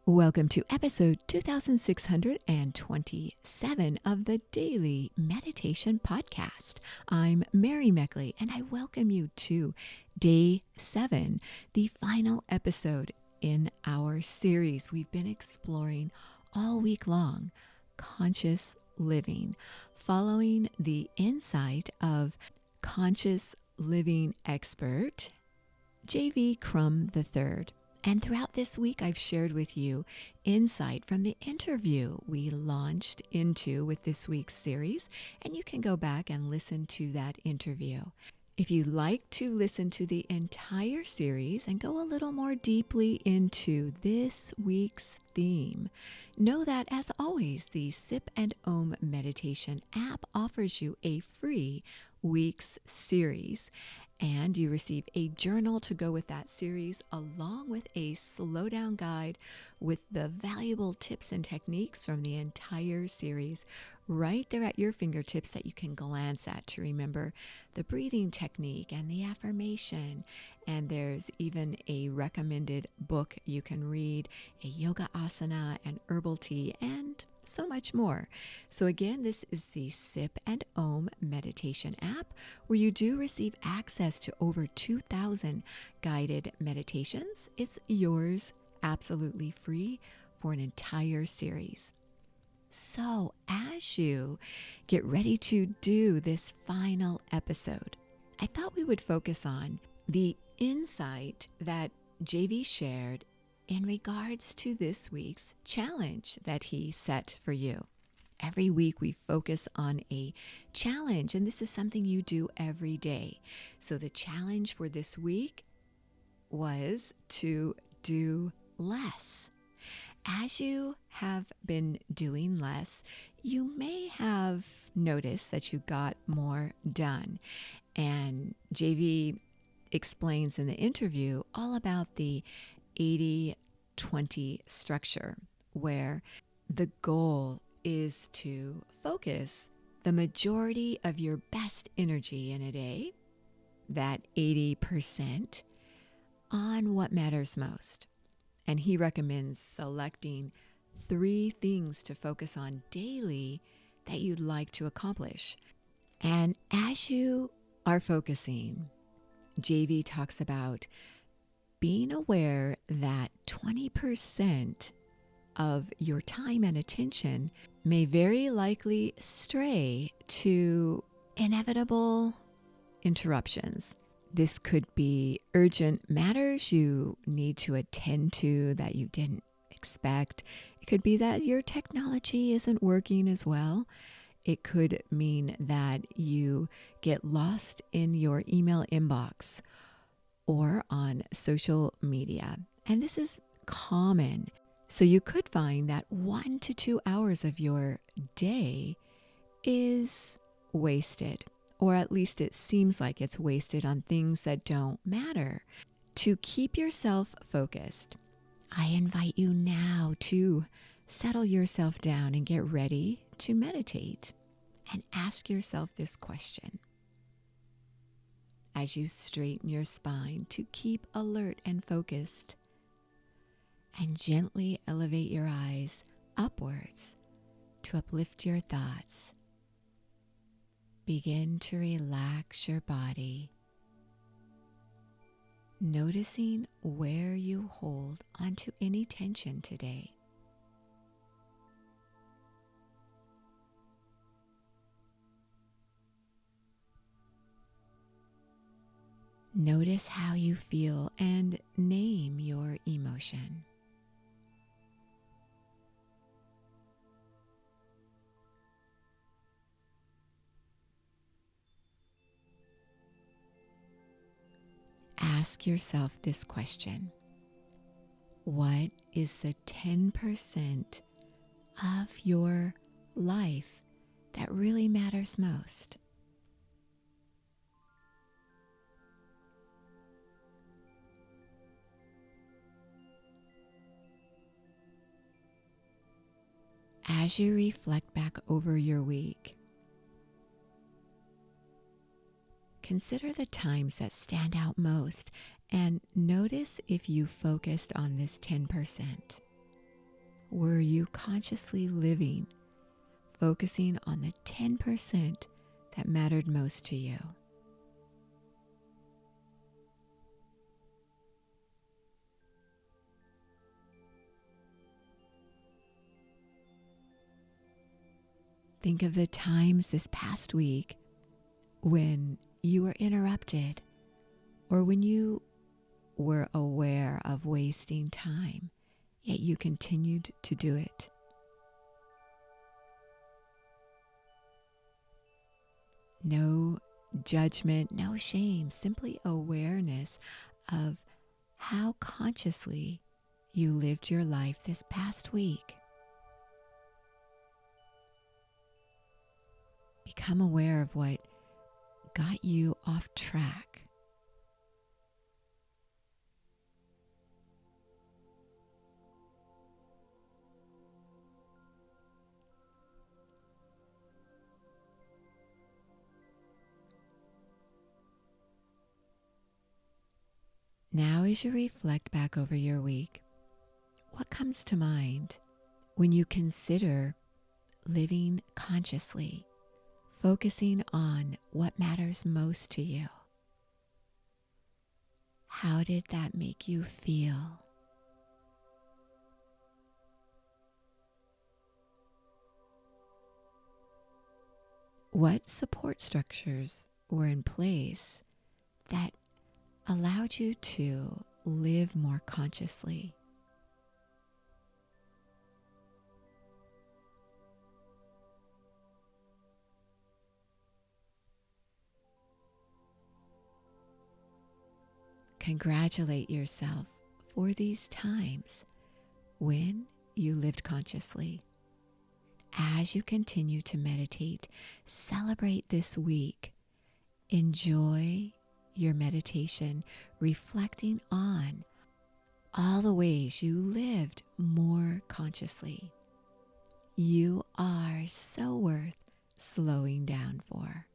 Welcome to episode 2627 of the Daily Meditation Podcast. I'm Mary Meckley, and I welcome you to Day 7, the final episode in our series we've been exploring all week long, conscious living, following the insight of conscious living expert J.V. Crum III. And throughout this week, I've shared with you insight from the interview we launched into with this week's series, and you can go back and listen to that interview. If you'd like to listen to the entire series and go a little more deeply into this week's theme, know that, as always, the Sip and Om Meditation app offers you a free week's series, and you receive a journal to go with that series, along with a slowdown guide with the valuable tips and techniques from the entire series right there at your fingertips that you can glance at to remember the breathing technique and the affirmation. And there's even a recommended book you can read, a yoga asana, and herbal tea, and so much more. So again, this is the Sip and Om Meditation app, where you do receive access to over 2,000 guided meditations. It's yours absolutely free for an entire series. So as you get ready to do this final episode, I thought we would focus on the insight that JV shared in regards to this week's challenge that he set for you. Every week we focus on a challenge, and this is something you do every day. So the challenge for this week was to do less. As you have been doing less, you may have noticed that you got more done. And JV explains in the interview all about the 80-20 structure, where the goal is to focus the majority of your best energy in a day, that 80%, on what matters most. And he recommends selecting 3 things to focus on daily that you'd like to accomplish. And as you are focusing, JV talks about being aware that 20% of your time and attention may very likely stray to inevitable interruptions. This could be urgent matters you need to attend to that you didn't expect. It could be that your technology isn't working as well. It could mean that you get lost in your email inbox or on social media. And this is common. So you could find that 1 to 2 hours of your day is wasted, or at least it seems like it's wasted on things that don't matter. To keep yourself focused, I invite you now to settle yourself down and get ready to meditate, and ask yourself this question. As you straighten your spine to keep alert and focused, and gently elevate your eyes upwards to uplift your thoughts, begin to relax your body, noticing where you hold onto any tension today. Notice how you feel and name your emotion. Ask yourself this question: what is the 10% of your life that really matters most? As you reflect back over your week, consider the times that stand out most and notice if you focused on this 10%. were you consciously living, focusing on the 10% that mattered most to you? Think of the times this past week when you were interrupted or when you were aware of wasting time, yet you continued to do it. No judgment, no shame, simply awareness of how consciously you lived your life this past week. Become aware of what got you off track. Now, as you reflect back over your week, what comes to mind when you consider living consciously, focusing on what matters most to you? How did that make you feel? What support structures were in place that allowed you to live more consciously? Congratulate yourself for these times when you lived consciously. As you continue to meditate, celebrate this week. Enjoy your meditation, reflecting on all the ways you lived more consciously. You are so worth slowing down for.